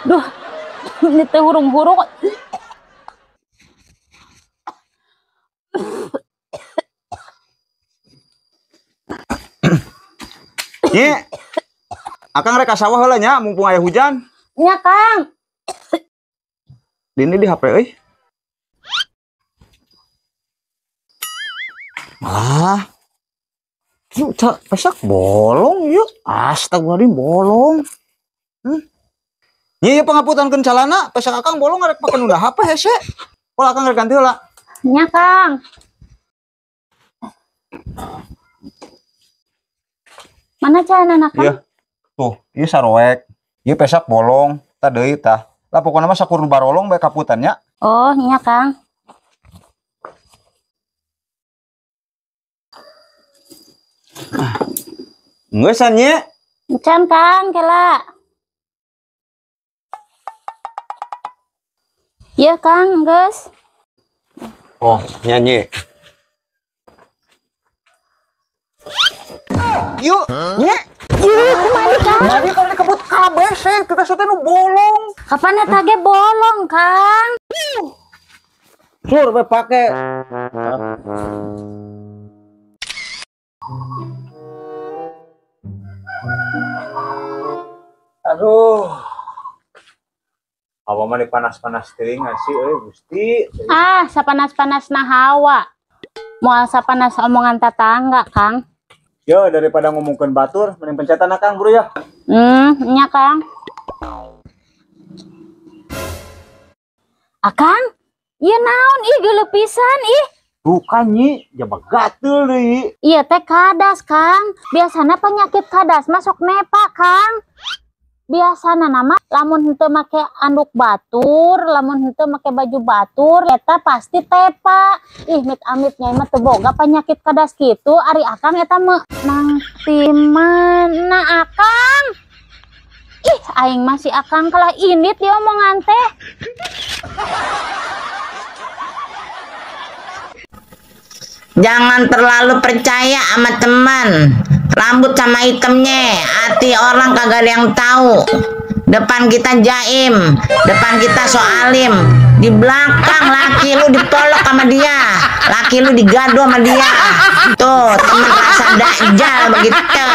Duh, ini teh hurung-hurung. Nyi, akang rek ka sawah heula nya mumpung aya hujan. Nya, Kang. Dini di HP euy. Yuk, pesak bolong yuk. Astagfirullahaladzim bolong. Nyi pangapuntenkeun calana, pesak akang bolong rek pake nunda HP hese. Pola akang rek ganti heula. Nya, Kang. Mana celana Kang? Iya. Tuh, ieu saroek. Ieu pesak bolong, tah deui tah. Lah pokona mah sakur barolong bae kaputan nya. Oh, nya Kang. Geus nya. Encan Kang, kela. Iya Kang, geus. Oh, nyanyi. Yuk, nya. Yuk, kemana Kang? Jadi kalau dikebut kabeh seh, kita sote nu bolong. Kapan eta ge bolong, Kang? Sur we pake. Aduh. Apa mah panas-panas teuing sih euy Gusti. Ah, sapanas-panasna hawa. Moal sapanas omongan tetangga, Kang. Yo, daripada ngomongkeun batur, mending pencetan akang bro ya. Nya Kang. Akang, ieu naon ih geuleuh pisan ih. Bukan nyi, jaba gatel deui. Iya teh kadas, Kang. Biasana penyakit kadas masuk nepa, Kang. Biasana nama lamun henteu make anduk batur, lamun henteu make baju batur, eta pasti tepa. Ih, mit-amit nyai mah teu boga penyakit kadas kitu, ari akang eta mah nang ti mana akang? Ih, aing masih akang kalah indit dia omongan teh. Jangan terlalu percaya sama teman. Rambut sama hitamnya, hati orang kagak ada yang tahu. Depan kita jaim, depan kita soalim, di belakang laki lu dipolok sama dia, laki lu digado sama dia. Tuh temen rasa dajjal begitu.